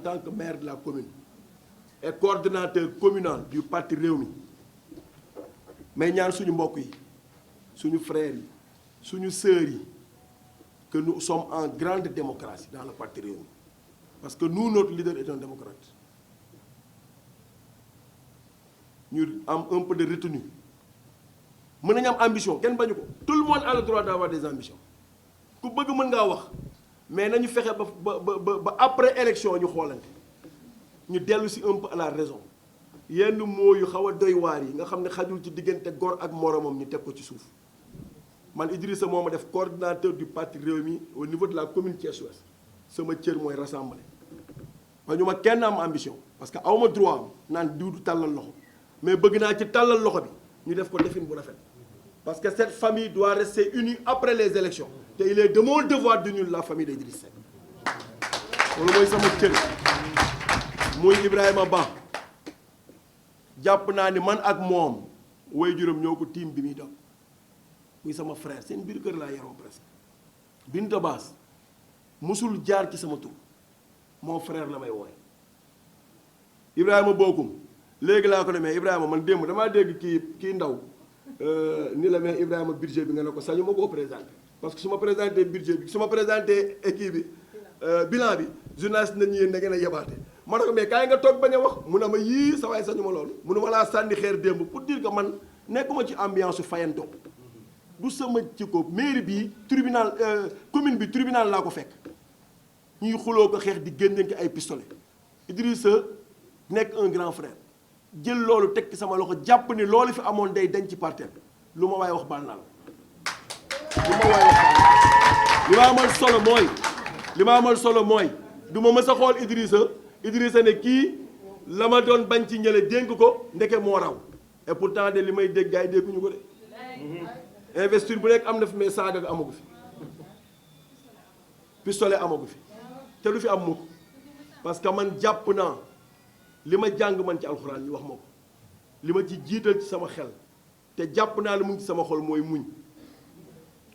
tant que maire de la commune et coordonnateur communal du parti Rewmi mais ñaan suñu mbokk yi suñu frères yi suñu sœurs yi que nous sommes en grande démocratie dans le parti Rewmi parce que nous notre leader est un démocrate ñu am un peu de retenue mën nañu am ambition kenn bañu ko tout le monde a le droit d'avoir des ambitions ku bëgg mën ngaa wax mais nañu fexe ba après élection ñu xoolante ñu dellu si un peu à la raison yenn mots yu xaw a doy waar yi nga xam ne xajul ci diggante góor ak moromam ñu teg ko ci suuf man Idrissa moo ma def coordinateur du parti Rewmi au niveau de la commune Thiès Ouest sama cër mooy rassembler ba ñu ma kenn am ambition parce que awma droit am naan diw du tàllal loxo mais bëgg naa ci tàllal loxo bi ñu def ko defin bu rafet parce que cette famille doit rester unie après les élections te il est de mon devoir d'unir la famille d'Idrissa Seck loolu mooy sama cër muy Ibrahima Ba jàpp naa ni man ak moom way juróom ñoo ko tiim bi muy doon muy sama frère seen biir kër laa yaroo presque Binta Baas musul jaar ci sama tur mon frère la may wooye Ibrahima Bokum léegi laa ko demee Ibrahima man démb damaa dégg kii ndaw ni la mais Ibrahima budget bi nga ne ko sañu ma koo présenté parce que su ma présenté budget bi su ma présenté équipe bi bilan bi journaliste nañu yéen da ngeen a yebaate ma ne ko mais kaay nga toog bañ a wax mu ne ma yii sa waay sañu ma loolu mu ne ma laa sànni xeer démb pour dire que man nekkuma ci ambiance su fayantoo du sama ci ko mairie bi tribunal commune bi tribunal laa ko fekk ñuy xuloo ko xeex di génnante ay pistolet Idrissa nekk un grand frère jël loolu teg ci sama loxo jàpp ni loolu fi amoon day dañ ci parti lu ma waay wax baal naa la lu ma waay wax li ma amal solo mooy li ma amal solo mooy du ma mës a xool Idrissa ne kii la ma doon bañ ci ñële dénk ko ndeke moo raw et pourtant de li may dégg gars yi dégguñu ko de investir bu nekk am na fi mais saaga amagu fi pistolet amagu fi te lu fi am mukk parce que man jàpp naa li ma jàng man ci alxuraan ñu wax ma ko li ma ci jiital ci sama xel te jàpp naa ne mu ngi ci sama xol mooy muñ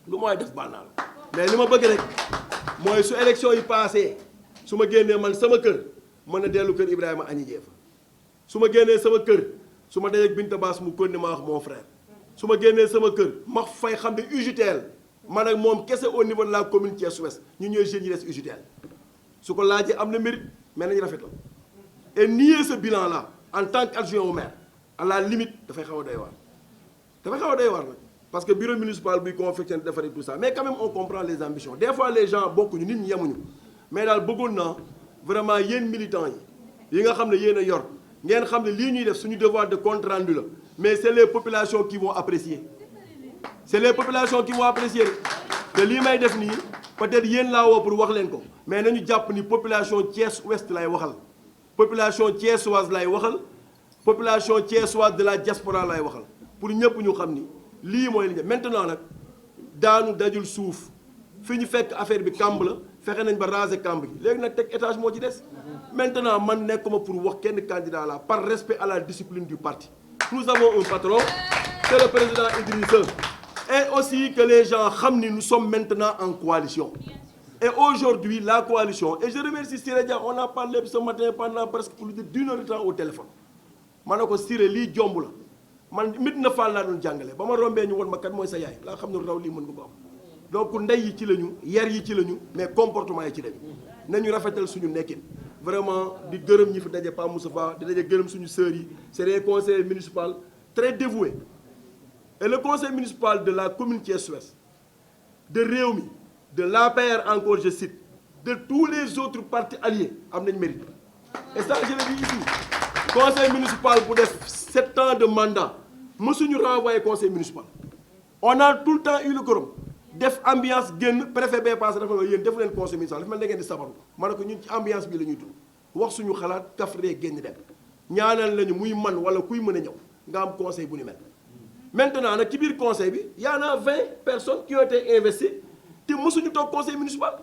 lu mooy def baal naa la mais li ma bëgg rek mooy su élection yi passé su ma génnee man sama kër mën a dellu kër Ibrahima añi jeefa su ma génnee sama kër su ma dajeeg Binta Baas mu kon ni ma wax mon frère su ma génnee sama kër ma fay xam ne UJTL man ak moom kese au niveau de la commune Thiès Ouest ñu ñooy jeunes yi des UJTL su ko laajee am na mérite mais nañu rafetal et nier ce bilan là en tant qu'adjoint au maire à la limite dafay xaw a doy waar dafay xaw a doy waar nag parce que bureau municipal buy confectionne defaree tout ça mais quand même on comprend les ambitions des fois les gens bokkuñu nit ñi yemuñu mais daal bëggoon naa vraiment yéen militants yi nga xam ne yéen a yor ngeen xam ne lii ñuy def suñu devoir de compte rendu la mais c'est les populations qui vont apprécier c'est les populations qui vont apprécier te lii may def nii peut-être yéen laa woo pour wax leen ko mais nañu jàpp ni population Thiès Ouest lay waxal population thiessoise lay waxal population thiessoise de la diaspora lay waxal pour ñëpp ñu xam ni lii mooy li maintenant nag daanu dajul suuf fi ñu fekk affaire bi kamb la fexe nañ ba raser kamb gi léegi nag teg étage moo ci des maintenant man nekkuma pour wax kenn candidat là par respect à la discipline du parti nous avons un patron c'est le président Idrissa et aussi que les gens xam ni nous sommes maintenant en coalition et aujourd'hui la coalition et je remercie Siré Dia on a parlé ce matin pendant presque plus d'une heure de temps au téléphone ma ne ko Siré lii jomb la man Médina Fall laa doon jàngale ba ma rombee ñu won ma kat mooy sa yaay laa xam ne raw lii mën nga ko am donc ndey yi ci lañu yar yi ci lañu mais comportement yi ci lañu nañu rafetal suñu nekkin vraiment di gërëm ñi fi daje Pa Moustapha di daje gërëm suñu sœurs yi c'est des conseillers municipaux très dévoués et le conseil municipal de la commune Thiès Ouest de Rewmi de l'APR encore je cite de tous les autres partis alliés am nañ mérite et ça je le dis ici conseil municipal bu def 7 ans de mandat mësuñu renvoyer conseil municipal on a tout le temps eu le quorum def ambiance génn préfet bee passé dafa yéen def leen conseil municipal dafa mel da ngeen di sabaru ma ne ko ñun ci ambiance bi la ñuy dund wax suñu xalaat kafree génn dem ñaanal lañu muy man wala kuy mën a ñëw nga am conseil bu ni mel maintenant nag ci biir conseil bi y en a 20 personnes qui ont été investies te mësuñu toog conseil municipal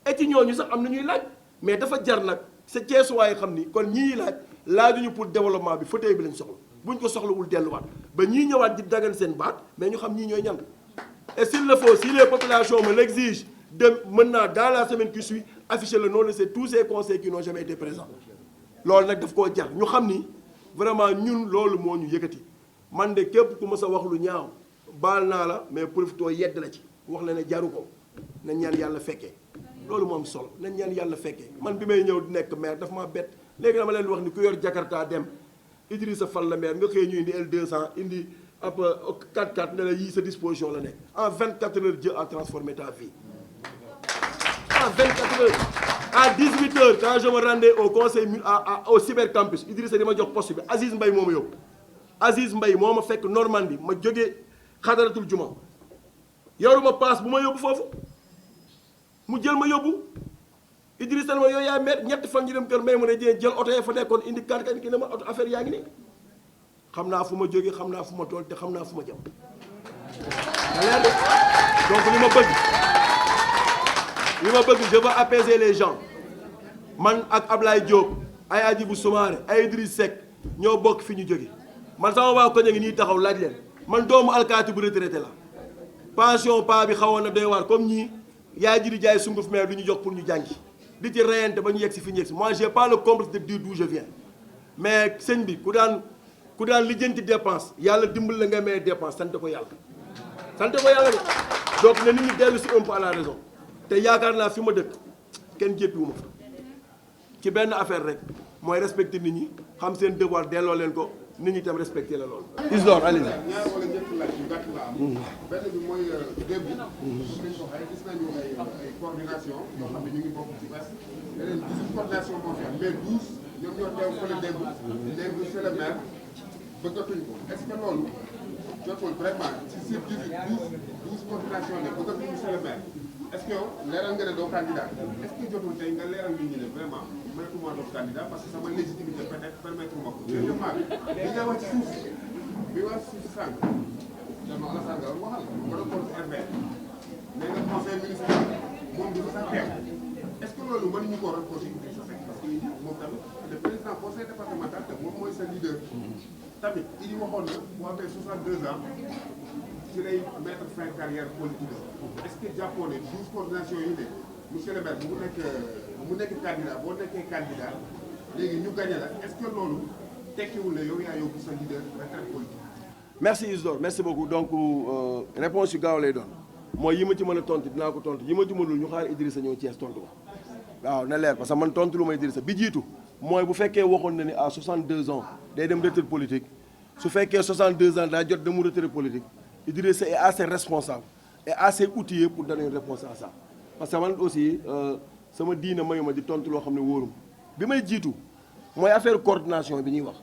et ci ñooñu sax am na ñuy laaj mais dafa jar nag sa Thiès waaye xam ni kon ñii laajuñu pour développement bi fauteuil bi lañ soxla buñ ko soxlawul delluwaat ba ñii ñëwaat di dagan seen baat mais ñu xam ñii ñooy ñan et s'il le faut si les populations me l'exigent maintenant dans la semaine qui suit afficher le nom de tous ces conseils qui n'ont jamais été présents loolu nag daf koo jar ñu xam ni vraiment ñun loolu moo ñu yëkkati man de képp ku ma sa wax lu ñaaw baal naa la mais profitoo yedd la ci wax la ne jaru ko nañ ñaan yàlla fekkee loolu moom solo nañ ñaan yàlla fekkee man bi may ñëw di nekk maire daf maa bett léegi dama leen di wax ni ku yor Jakarta dem Idrissa Fall la maire nga xëy ñu indi L200 indi ab 4x4 ne la yii sa disposition la nekk en 24 heures Dieu a transformé ta vie en 24 heures à 18 heures quand je me rendais au conseil au cybercampus Idrissa di ma jox poste bi Aziz Mbaye moo ma yóbbu Aziz Mbaye moo ma fekk Normandie ma jógee xadaratul juma yoruma paas bu ma yóbbu foofu mu jël ma yóbbu Idrissa ma yooyu yaa maire ñetti fan ñu dem kër may mu ne jël oto ya fa nekkoon indi kan ki ne ma oto affaire yaa ngi nii xam naa fu ma jógee xam naa fu ma tool te xam naa fu ma jëm leer de donc li ma bëgg je veux apaiser les gens man ak Ablaye Diop ay Hadjibou Soumaré ay Idriss Seck ñoo bokk fi ñu jóge man sama waa koñ a ngi nii taxaw laaj leen man doomu alkaati bu retraité la pension pa bi xawoon na doy waar comme ñii yaay ji di jaay sunguf meer du ñu jox pour ñu jàngi di ci reyante ba ñu yegg si fi ñu yegg si moi j'ai pas le complexe de dire d'où je viens mais sëñ bi ku daan lijjanti dépense yàlla dimbal la nga may dépense sant ko yàlla de donc ne nit ñi dellu si un peu à la raison te yaakaar naa fi ma dëkk kenn jéppiwu ma fa ci benn affaire rek mooy respecter nit ñi xam seen devoir delloo leen ko nit ñi tam respecter la loolu. Isdor Aliou. ñaar wala ñetti laaj yu gàtt la am. benn bi mooy démb. comme ni ñu ko waxee gis nañu ay coordination yoo xam ne ñu ngi bokk ci bés. leneen 18 coordination moo fi am mais 12 ñoom ñoo teew fële démb. léegi monsieur le maire bëggatuñ ko est-ce que loolu jotul vraiment ci sur 12 coordination ne bëggatuñ monsieur le maire. est-ce que yow leeral nga ne doo candidat est-ce que jotul tey nga leeral nit ñi ne vraiment mënatuma doon candidat parce que sama légitimité peut-être permettre ma ko. deuxièmement bi nga wax ci suuf bi wax ci suuf sànq dama Alassane nga waxal nga doon contre RV mais nga conseil municipal moom du sax teew est-ce que loolu mënuñu ko reprocher parce que moom tamit le président conseil départemental te moom mooy sa leader tamit il waxoon na bu amee 62 ans ci lay mettre fin carrière politique est-ce que jàppoo ne 12 coordination yi ne monsieur le maire bu mu nekk candidat boo nekkee candidat léegi ñu gagné la est-ce que loolu tekkiwul ne yow yaa yóbbu sa leader retraite politique. merci Isdor merci beaucoup donc réponse yu gaaw lay doon mooy yi ma ci mën a tontu dinaa ko tontu yi ma ci mënul ñu xaar Idrissa ñëw Thiès tontu ko waaw na leer parce que man tontu lu may Idrissa bi jiitu mooy bu fekkee waxoon na ni à 62 ans day dem retraite politique su fekkee 62 ans daa jot dem retraite politique Idrissa est assez responsable et assez outillé pour donner une réponse à ça parce que man aussi sama diina mayu ma di tontu loo xam ne wóorum bi may jiitu mooy affaire coordination bi ñuy wax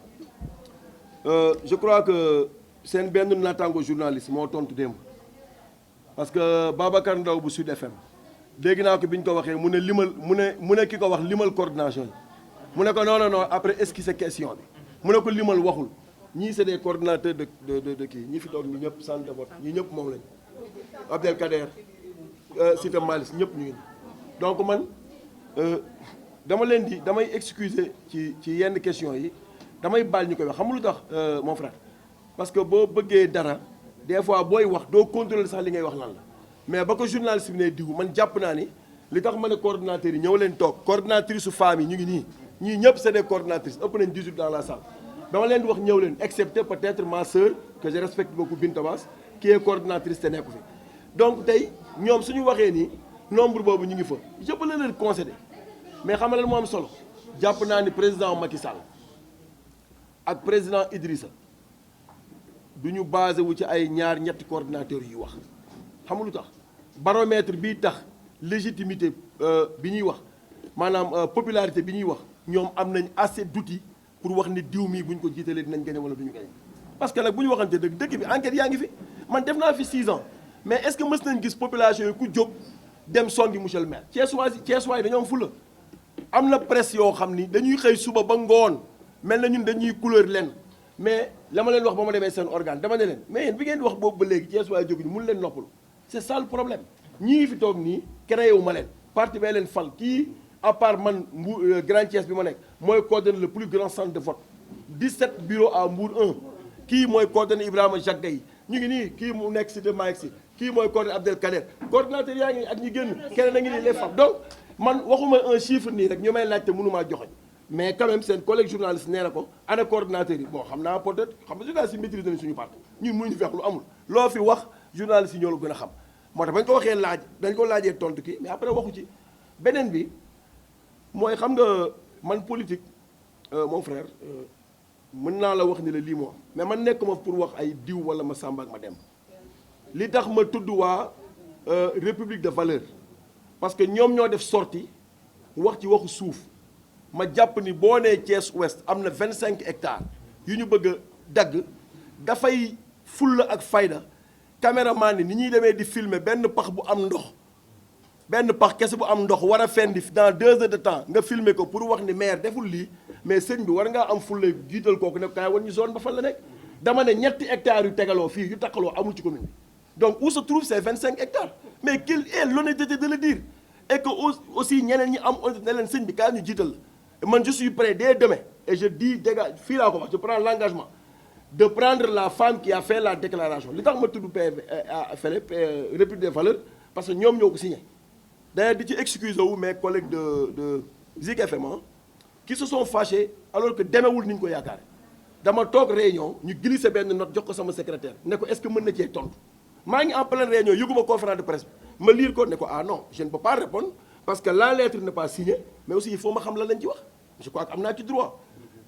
je crois que seen benn naataango journaliste moo tontu démb parce que Babacar Ndaw bu Sud FM dégg naa ko bi ñu ko waxee mu ne ki ko wax limal coordination yi mu ne ko non après esquisser question bi mu ne ko limal waxul ñii c'est des coordinateurs de kii ñi fi toog ñi ñëpp centre de vote ñi ñëpp moom lañ Abdelkader Cité Malick ñëpp ñu ngi donc man damay excuser ci yenn questions yi damay baal ñu koy wax xam nga lu tax mon frère parce que boo bëggee dara des fois booy wax doo contrôler sax li ngay wax lan la mais ba ko journaliste bi ne diw man jàpp naa ni li tax ma ne coordinateurs yi ñëw leen toog coordinatrice su femmes yi ñu ngi nii ñii ñëpp c'est des coordinatrices ëpp nañ 18 dans la salle dama leen di wax ñëw leen excepté peut-être ma sœur que je respecte beaucoup Binta Bass qui est coordinatrice te nekku fi donc tey ñoom suñu waxee nii nombre boobu ñu ngi fa je peux leen concéder mais xam nga lan moo am solo jàpp naa ni président Macky Sall ak président Idrissa du ñu basé wu ci ay ñetti coordinateurs yu wax xam nga lu tax baromètre bii tax légitimité bi ñuy wax maanaam popularité bi ñuy wax ñoom am nañ assez d'outils pour wax ni diw mii bu ñu ko jiitalee dinañ gagné wala du ñu gagné parce que nag bu ñu waxante dëkk bi enquête yaa ngi fi man def naa fi 6 ans mais est-ce que mës nañ gis population yi ku jóg dem songi monsieur le maire Thiès waay dañoo am fulla am na presse yoo xam ni dañuy xëy suba ba ngoon mel na ñun dañuy couleur leen mais la ma leen wax ba ma demee seen organe dama ne leen mais yéen bi ngeen di wax boobu ba léegi Thiès waay jóguñu mun leen noppalu c'est ça le problème ñii fi toog nii créé wu ma leen parti bee leen fal kii à part man Grand Thiès bi ma nekk mooy coordonné le plus grand centre de vote 17 bureaux à Mbour 1 kii mooy coordonné Ibrahima Jacques Gueye ñu ngi nii kii mu nekk si de Maïk si kii mooy coordinateur Abdelkader coordinateur yaa ngi ak ñi génn keneen a ngi nii les femmes donc man waxuma un chiffre nii rek ñu may laajte mënumaa joxoñ mais quand même seen collègue journaliste nee na ko ana coordinateur yi bon xam naa peut-être xam nga journaliste yi maîtrise nañu suñu parti ñun mënuñu fex lu amul loo fi wax journaliste yi ñoo la gën a xam moo tax bañ ko waxee laaj dañ ko laajee tontu kii mais après waxu ci beneen bi mooy xam nga man politique mon frère mën naa la wax ni la lii moo mais man nekk ma pour wax ay diw wala ma Samba ak ma dem li tax ma tudd waa république de valeur parce que ñoom ñoo def sortie wax ci waxu suuf ma jàpp ni boo nee Thiès Ouest am na 25 hectares yu ñu bëgg a dagg dafay fulla ak fayda caméraman ni ñuy demee di filmer benn pax bu am ndox benn pax kese bu am ndox war a fendi dans 2 heures de temps nga filmer ko pour wax ni maire deful lii mais sëñ bi war ngaa am fulla jiital kooku ne kaay wan ñu zone ba fan la nekk dama ne ñetti hectares yu tegaloo fii yu takkaloo amul ci commune bi donc où se trouve ces 25 hectares mais qu'il ait l'honnêteté de le dire et que aussi ñeneen ñi am honnêteté ne leen sëñ bi kaay ñu jiital la man je suis prêt dès demain et je dis dégg fii laa ko wax je prends l'engagement de prendre la femme qui a fait la déclaration li tax ma tudd République des valeurs parce que ñoom ñoo ko signé d'ailleurs di ci excuse wu mes collègues de Zik FM qui se sont fâchés alors que demewul ni ñu ko yaakaare dama toog réunion ñu glissé benn note jox ko sama secrétaire ne ko est-ce que mën na cee tontu maa ngi en pleine réunion yëguma conférence de presse ma lire ko ne ko ah non je ne peux pas répondre parce que la lettre n'est pas signée mais aussi il faut ma xam lan lañ ci wax je crois que am naa ci droit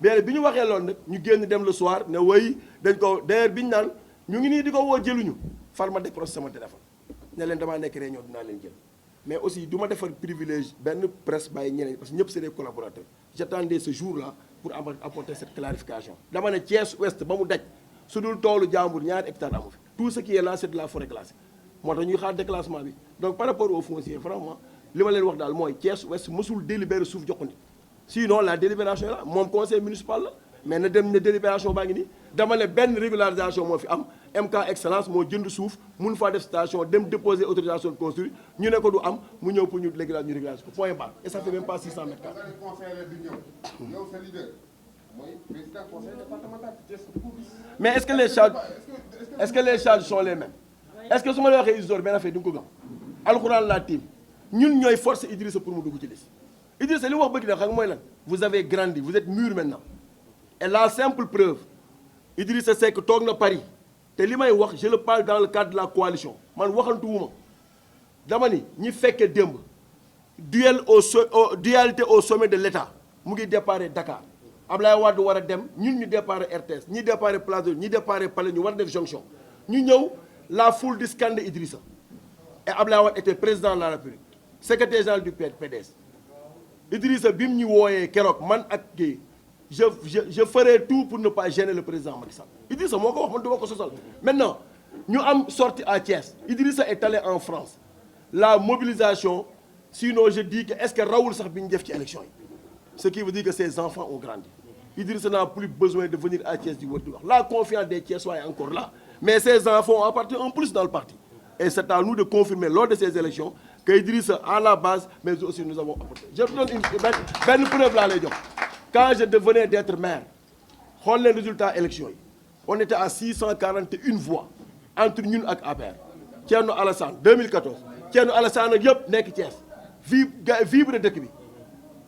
mais bi ñu waxee loolu nag ñu génn dem le soir ne way dañ ko d'ailleurs bi ñu naan ñu ngi nii di ko woo jëluñu far ma décroché sama téléphone ne leen damaa nekk réunion dinaa leen jël mais aussi du ma defar privilège benn presse bàyyi ñeneen parce que ñëpp c'est des collaborateurs j'attendais ce jour-là pour apporter cette clarification dama ne Thiès Ouest ba mu daj su dul toolu jàmbur ñaari hectares amu fi tout ce qui est là c'est de la forêt classée moo tax ñuy xaar déclassement bi donc par rapport au foncier vraiment li ma leen wax daal mooy Thiès Ouest mësul délibéré suuf jox ko nit sinon la délibération là moom conseil municipal la mais na dem ne délibération baa ngi nii dama ne benn régularisation moo fi am MK Excellence moo jënd suuf mun faa def station dem déposer autorisation de construire ñu ne ko du am mu ñëw pour ñu régulariser ko point barre et ça fait même pas 600 mètres carrés. yow sa leader mooy président conseil départemental mais est-ce que les charges sont les mêmes est-ce que su ma la waxee Isidore benn affaire di nga ko gëm alxuraan laa tiim ñun ñooy forcer Idrissa pour mu dugg ci liste Idrissa li mu wax bëgg na xam nga mooy lan vous avez grandi vous êtes mûr maintenant et la simple preuve Idrissa Seck toog na Paris te li may wax je le parle dans le cadre de la coalition man waxantu wu ma dama ni ñi fekke démb dualité au sommet de l'État mu ngi déparé Dakar Ablaye Wade war a dem ñun ñu déparé RTS ñi déparé Place de ñi déparé Palais ñu war a def jonction ñu ñëw la foule di scander Idrissa et Ablaye Wade était président de la République secrétaire général du PDS Idrissa bi mu ñu wooyee keroog man ak kii je ferai tout pour ne pas gêner le président Macky Sall Idrissa moo ko wax man du ma ko sosal maintenant ñu am sorti à Thiès Idrissa est allé en France la mobilisation sinon je dis que est-ce que rawul sax bi ñu def ci élection yi ce qui veut dire que ces enfants ont grandi Idrissa n'a plus besoin de venir à Thiès di wër di wax la confiance des Thiessois est encore là mais ces enfants ont apporté un plus dans le parti et c'est à nous de confirmer lors de ces élections que Idrissa à la base mais aussi nous avons apporté je te donne benn preuve laa lay jox quand je devenais d'être maire xool leen résultat élection yi on était à 641 voix entre ñun ak APR Thierno Alassane 2014 Thierno Alassane ak yëpp nekk Thiès vibre dëkk bi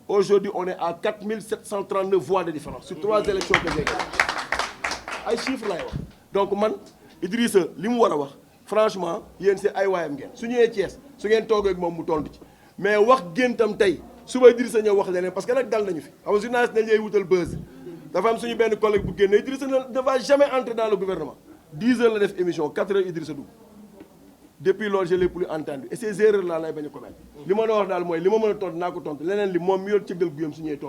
aujourd'hui on est à 4739 voix de différence sur 3 élections que j'ai gagnées ay chiffres laay wax donc man Idrissa li mu war a wax franchement yéen c'est ay waayam ngeen su ñëwee Thiès su ngeen toogee ak moom mu tontu ci mais wax géntam tey suba Idrissa ñëw wax leneen parce que nag dal nañu fi xam nga journaliste nañ lay wutal buzz dafa am suñu benn collègue bu génne Idrissa ne va jamais entrer dans le gouvernement 10 heures la def émission 4 heures Idrissa dugg depuis loolu je l'ai plus entendu et ces erreurs là lay bañ a commettre li ma doon wax daal mooy li ma mën a tontu naa ko tontu leneen li moom mi yor cëggal guyam su ñëwee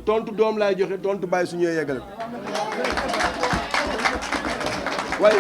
tontu doom laay joxe tontu bàyyi su ñëwee yeggale waaye